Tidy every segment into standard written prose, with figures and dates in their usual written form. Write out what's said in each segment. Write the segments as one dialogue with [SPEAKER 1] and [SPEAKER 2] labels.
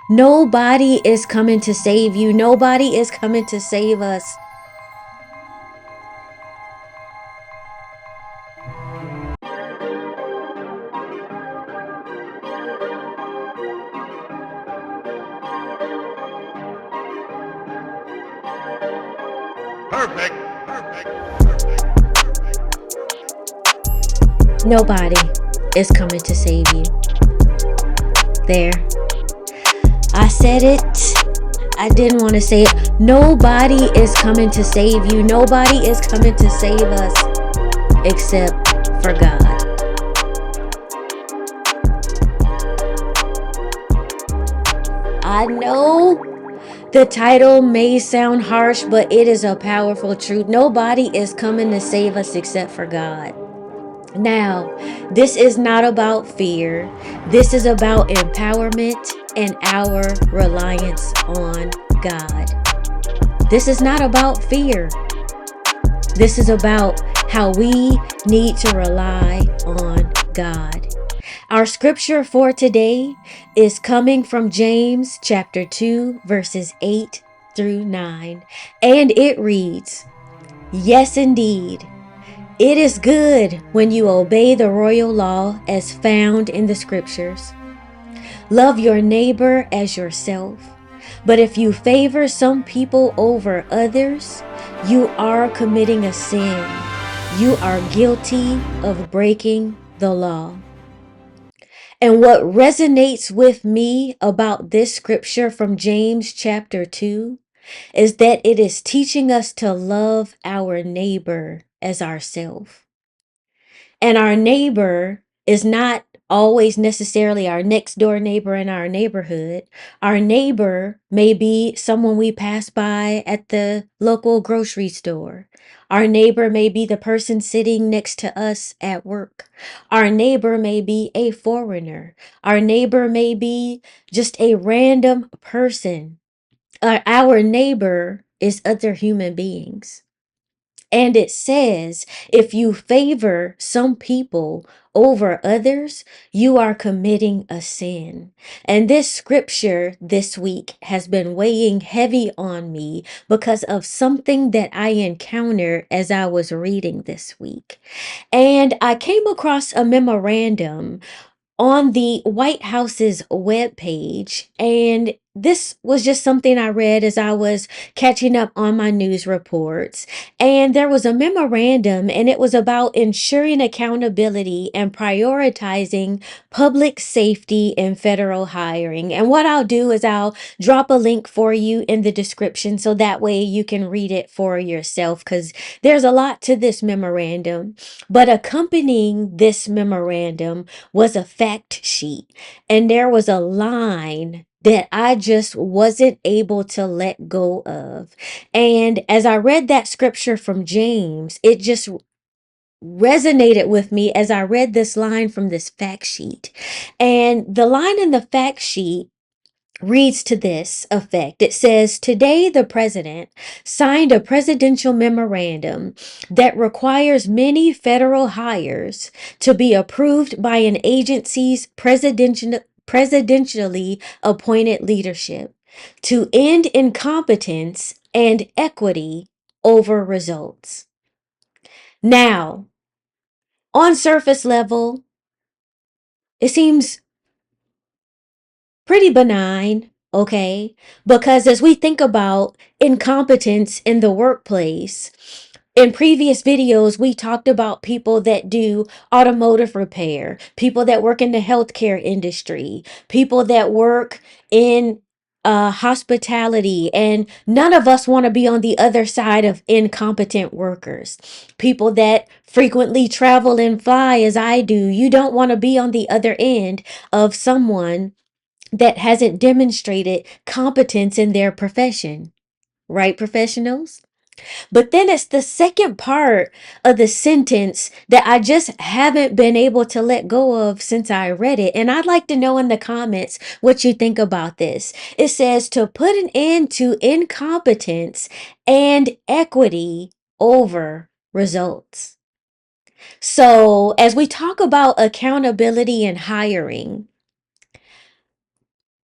[SPEAKER 1] Nobody is coming to save you. Nobody is coming to save us.
[SPEAKER 2] Perfect. Perfect. Perfect.
[SPEAKER 1] Nobody is coming to save you. There. I said it. I didn't want to say it. Nobody is coming to save you. Nobody is coming to save us except for God. I know the title may sound harsh, but it is a powerful truth. Nobody is coming to save us except for God. Now, this is not about fear. This is about empowerment and our reliance on God. This is not about fear. This is about how we need to rely on God. Our scripture for today is coming from James chapter 2, verses 8 through 9. And it reads, "Yes, indeed. It is good when you obey the royal law as found in the scriptures. Love your neighbor as yourself. But if you favor some people over others, you are committing a sin. You are guilty of breaking the law." And what resonates with me about this scripture from James chapter 2 is that it is teaching us to love our neighbor as ourselves. And our neighbor is not always necessarily our next door neighbor in our neighborhood. Our neighbor may be someone we pass by at the local grocery store. Our neighbor may be the person sitting next to us at work. Our neighbor may be a foreigner. Our neighbor may be just a random person. Our neighbor is other human beings. And it says, if you favor some people over others, you are committing a sin. And this scripture this week has been weighing heavy on me because of something that I encountered as I was reading this week. And I came across a memorandum on the White House's webpage. And this was just something I read as I was catching up on my news reports. And there was a memorandum, and it was about ensuring accountability and prioritizing public safety in federal hiring. And what I'll do is I'll drop a link for you in the description so that way you can read it for yourself, because there's a lot to this memorandum. But accompanying this memorandum was a fact sheet, and there was a line that I just wasn't able to let go of. And as I read that scripture from James, it just resonated with me as I read this line from this fact sheet. And the line in the fact sheet reads to this effect. It says, "Today, the president signed a presidential memorandum that requires many federal hires to be approved by an agency's presidentially appointed leadership to end incompetence and equity over results." Now, on surface level, it seems pretty benign, okay? Because as we think about incompetence in the workplace, in previous videos, we talked about people that do automotive repair, people that work in the healthcare industry, people that work in hospitality, and none of us want to be on the other side of incompetent workers. People that frequently travel and fly, as I do, you don't want to be on the other end of someone that hasn't demonstrated competence in their profession, right, professionals? But then it's the second part of the sentence that I just haven't been able to let go of since I read it. And I'd like to know in the comments what you think about this. It says to put an end to incompetence and equity over results. So, as we talk about accountability and hiring,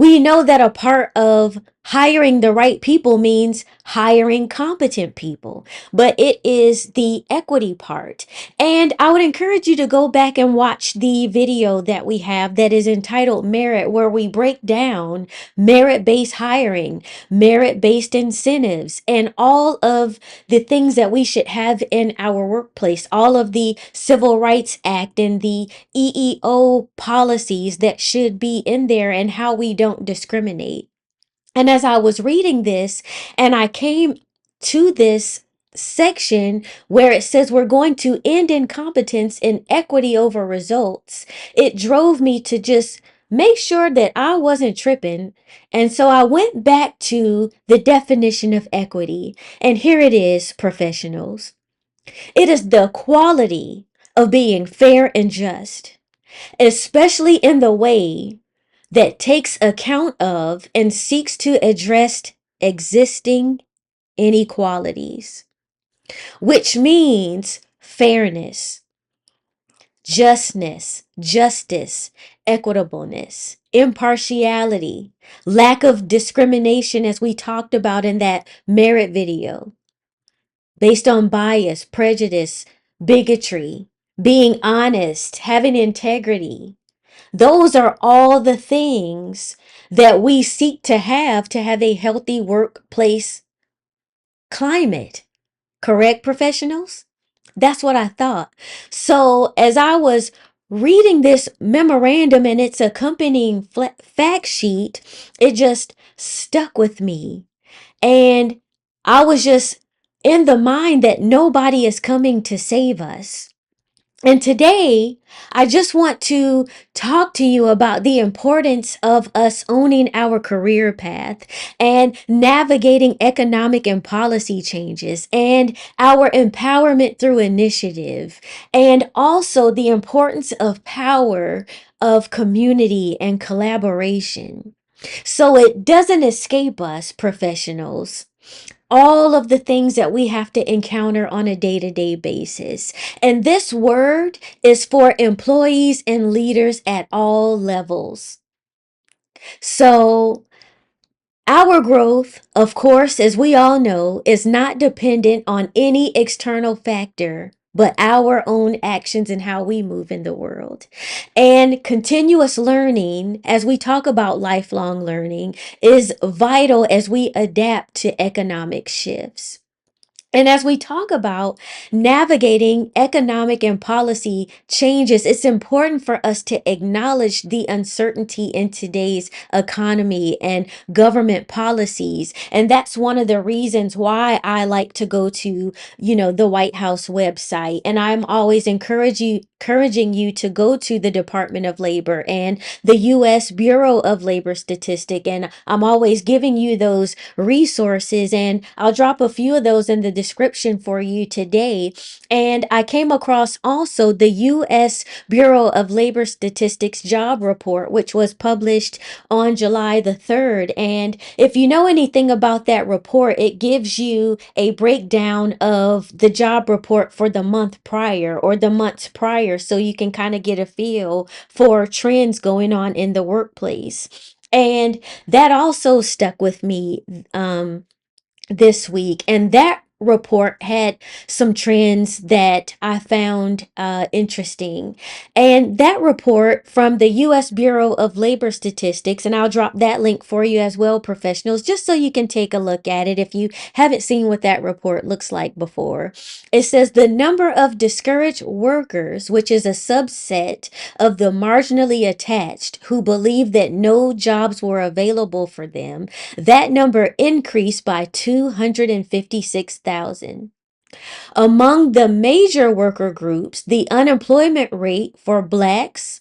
[SPEAKER 1] We know that a part of hiring the right people means hiring competent people, but it is the equity part. And I would encourage you to go back and watch the video that we have that is entitled Merit, where we break down merit based hiring, merit based incentives, and all of the things that we should have in our workplace, all of the Civil Rights Act and the EEO policies that should be in there, and how we don't discriminate. And as I was reading this and I came to this section where it says we're going to end incompetence in equity over results, it drove me to just make sure that I wasn't tripping. And so I went back to the definition of equity. And here it is, professionals. It is the quality of being fair and just, especially in the way that takes account of and seeks to address existing inequalities, which means fairness, justness, justice, equitableness, impartiality, lack of discrimination, as we talked about in that merit video, based on bias, prejudice, bigotry, being honest, having integrity. Those are all the things that we seek to have a healthy workplace climate. Correct, professionals? That's what I thought. So, as I was reading this memorandum and its accompanying fact sheet, it just stuck with me. And I was just in the mind that nobody is coming to save us. And today, I just want to talk to you about the importance of us owning our career path and navigating economic and policy changes and our empowerment through initiative, and also the importance of power of community and collaboration. So it doesn't escape us, professionals, all of the things that we have to encounter on a day-to-day basis. And this word is for employees and leaders at all levels. So our growth, of course, as we all know, is not dependent on any external factor, but our own actions and how we move in the world. And continuous learning, as we talk about lifelong learning, is vital as we adapt to economic shifts. And as we talk about navigating economic and policy changes, it's important for us to acknowledge the uncertainty in today's economy and government policies. And that's one of the reasons why I like to go to, the White House website. And I'm always encouraging you to go to the Department of Labor and the U.S. Bureau of Labor Statistic. And I'm always giving you those resources, and I'll drop a few of those in the description for you today. And I came across also the U.S. Bureau of Labor Statistics job report, which was published on July the 3rd. And if you know anything about that report, it gives you a breakdown of the job report for the month prior or the months prior, so you can kind of get a feel for trends going on in the workplace. And that also stuck with me this week. And that report had some trends that I found interesting. And that report from the U.S. Bureau of Labor Statistics, and I'll drop that link for you as well, professionals, just so you can take a look at it if you haven't seen what that report looks like before. It says the number of discouraged workers, which is a subset of the marginally attached who believe that no jobs were available for them, that number increased by 256,000. Among the major worker groups, the unemployment rate for blacks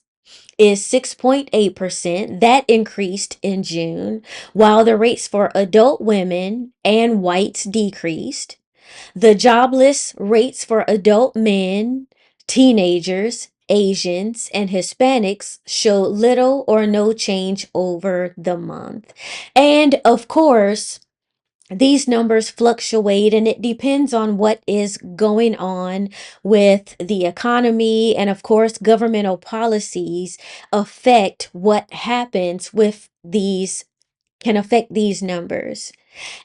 [SPEAKER 1] is 6.8%. That increased in June, while the rates for adult women and whites decreased. The jobless rates for adult men, teenagers, Asians, and Hispanics show little or no change over the month. And of course, these numbers fluctuate, and it depends on what is going on with the economy, and of course governmental policies affect what happens with these, can affect these numbers.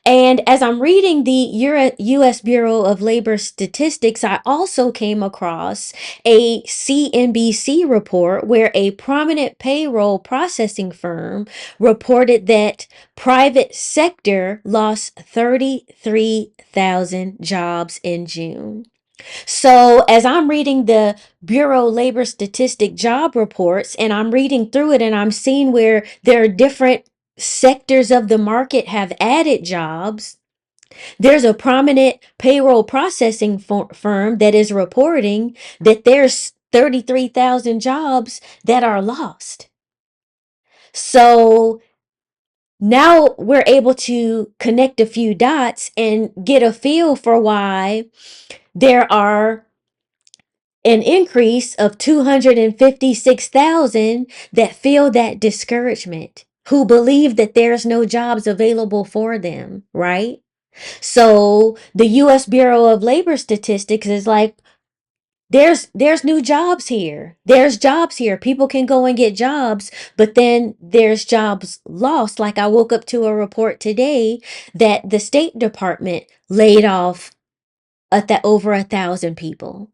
[SPEAKER 1] And as I'm reading the US Bureau of Labor Statistics, I also came across a CNBC report where a prominent payroll processing firm reported that private sector lost 33,000 jobs in June. So, as I'm reading the Bureau Labor Statistic job reports and I'm reading through it and I'm seeing where there are different sectors of the market have added jobs, there's a prominent payroll processing firm that is reporting that there's 33,000 jobs that are lost. So now we're able to connect a few dots and get a feel for why there are an increase of 256,000 that feel that discouragement, who believe that there's no jobs available for them, right? So the US Bureau of Labor Statistics is like, there's new jobs here. There's jobs here. People can go and get jobs, but then there's jobs lost. Like I woke up to a report today that the State Department laid off over 1,000 people.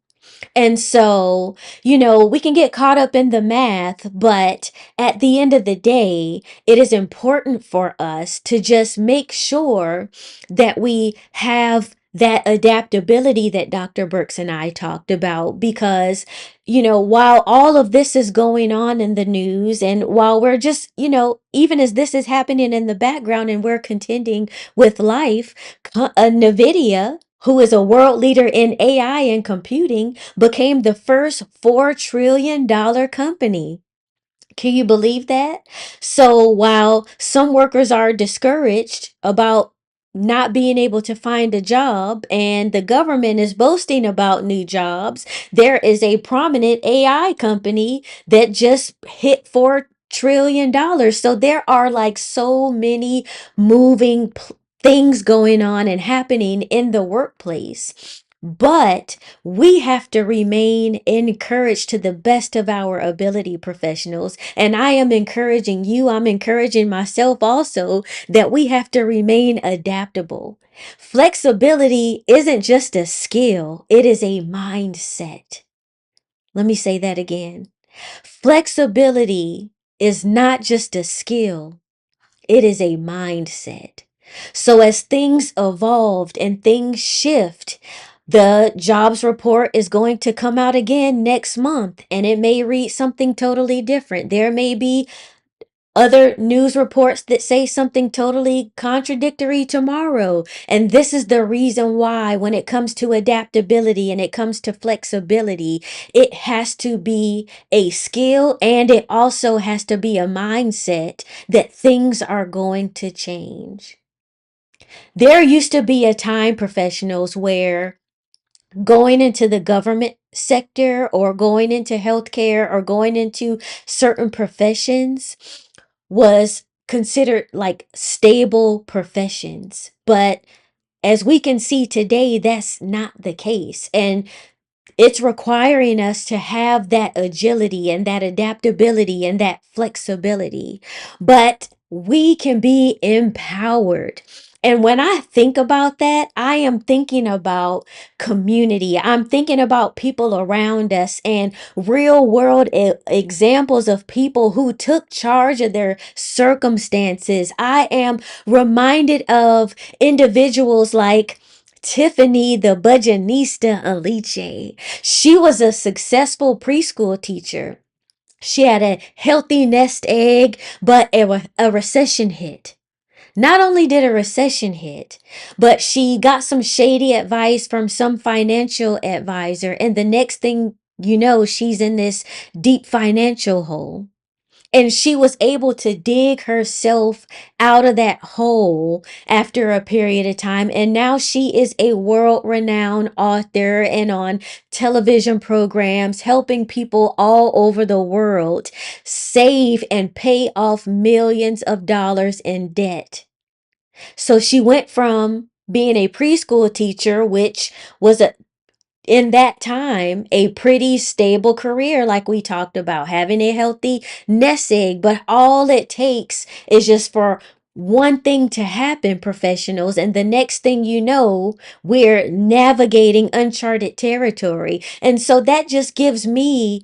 [SPEAKER 1] And so, we can get caught up in the math, but at the end of the day, it is important for us to just make sure that we have that adaptability that Dr. Burks and I talked about, because, while all of this is going on in the news, and while we're just, even as this is happening in the background and we're contending with life, NVIDIA, who is a world leader in AI and computing, became the first $4 trillion company. Can you believe that? So while some workers are discouraged about not being able to find a job and the government is boasting about new jobs, there is a prominent AI company that just hit $4 trillion. So there are like so many moving things going on and happening in the workplace. But we have to remain encouraged to the best of our ability, professionals. And I am encouraging you, I'm encouraging myself also, that we have to remain adaptable. Flexibility isn't just a skill, it is a mindset. Let me say that again. Flexibility is not just a skill, it is a mindset. So as things evolved and things shift, the jobs report is going to come out again next month, and it may read something totally different. There may be other news reports that say something totally contradictory tomorrow. And this is the reason why, when it comes to adaptability and it comes to flexibility, it has to be a skill, and it also has to be a mindset that things are going to change. There used to be a time, professionals, where going into the government sector or going into healthcare or going into certain professions was considered like stable professions. But as we can see today, that's not the case. And it's requiring us to have that agility and that adaptability and that flexibility. But we can be empowered. And when I think about that, I am thinking about community. I'm thinking about people around us and real world examples of people who took charge of their circumstances. I am reminded of individuals like Tiffany the Budgetnista Aliche. She was a successful preschool teacher. She had a healthy nest egg, but a recession hit. Not only did a recession hit, but she got some shady advice from some financial advisor, and the next thing you know, she's in this deep financial hole. And she was able to dig herself out of that hole after a period of time. And now she is a world renowned author and on television programs, helping people all over the world save and pay off millions of dollars in debt. So she went from being a preschool teacher, which was in that time a pretty stable career, like we talked about, having a healthy nest egg. But all it takes is just for one thing to happen, professionals, and the next thing you know, we're navigating uncharted territory. And so that just gives me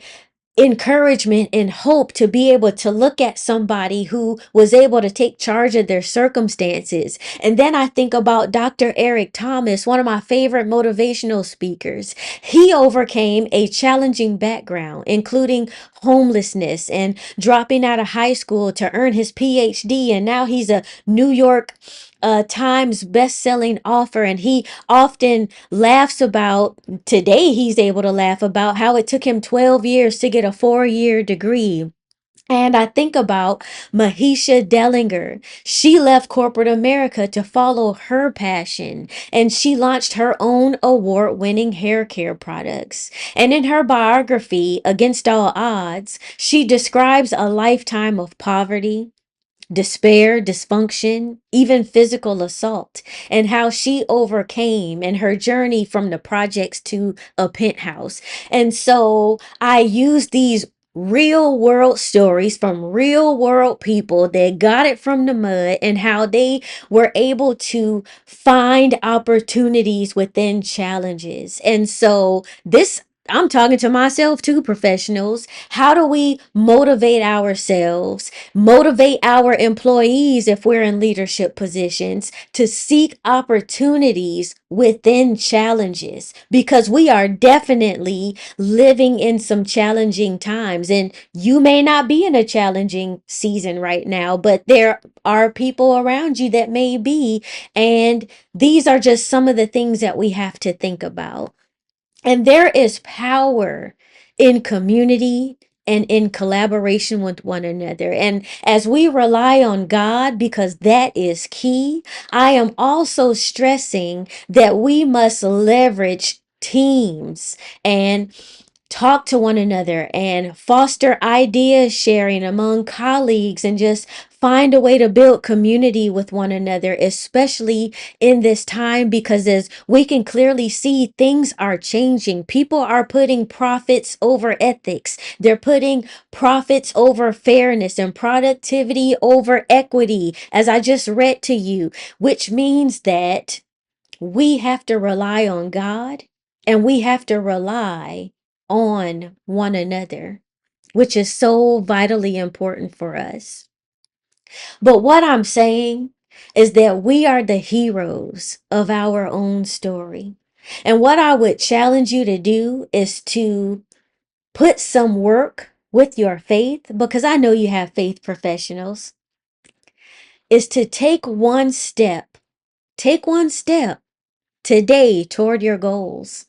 [SPEAKER 1] encouragement and hope to be able to look at somebody who was able to take charge of their circumstances. And then I think about Dr. Eric Thomas, one of my favorite motivational speakers. He overcame a challenging background, including homelessness and dropping out of high school to earn his PhD. And now he's a New York Times best-selling author, and he often laughs about, today he's able to laugh about how it took him 12 years to get a 4-year degree. And I think about Mahisha Dellinger. She left corporate America to follow her passion, and she launched her own award-winning hair care products. And in her biography, Against All Odds, she describes a lifetime of poverty, despair, dysfunction, even physical assault, and how she overcame in her journey from the projects to a penthouse. And so I use these real world stories from real world people that got it from the mud and how they were able to find opportunities within challenges. And so this, I'm talking to myself too, professionals. How do we motivate ourselves, motivate our employees if we're in leadership positions to seek opportunities within challenges? Because we are definitely living in some challenging times, and you may not be in a challenging season right now, but there are people around you that may be. And these are just some of the things that we have to think about. And there is power in community and in collaboration with one another. And as we rely on God, because that is key, I am also stressing that we must leverage teams and talk to one another and foster idea sharing among colleagues and just find a way to build community with one another, especially in this time, because as we can clearly see, things are changing. People are putting profits over ethics. They're putting profits over fairness and productivity over equity, as I just read to you, which means that we have to rely on God and we have to rely on one another, which is so vitally important for us. But what I'm saying is that we are the heroes of our own story. And what I would challenge you to do is to put some work with your faith, because I know you have faith professionals, is to take one step. Take one step today toward your goals.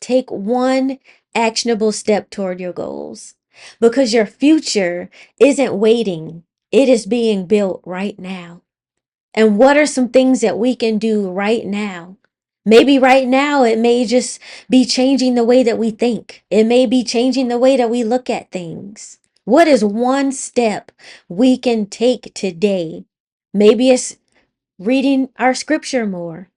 [SPEAKER 1] Take one actionable step toward your goals, because your future isn't waiting. It is being built right now. And what are some things that we can do right now? Maybe right now it may just be changing the way that we think. It may be changing the way that we look at things. What is one step we can take today? Maybe it's reading our scripture more.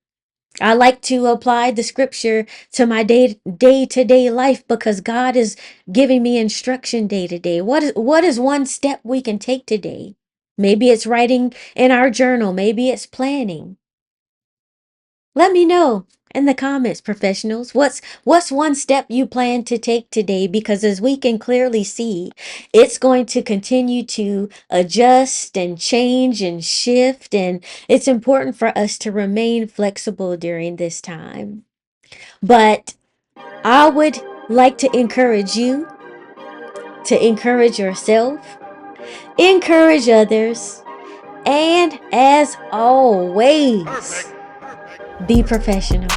[SPEAKER 1] I like to apply the scripture to my day-to-day life, because God is giving me instruction day to day. What is one step we can take today? Maybe it's writing in our journal. Maybe it's planning. Let me know in the comments, professionals. What's one step you plan to take today? Because as we can clearly see, it's going to continue to adjust and change and shift, and it's important for us to remain flexible during this time. But I would like to encourage you to encourage yourself, encourage others, and as always,
[SPEAKER 2] Perfect.
[SPEAKER 1] be professional.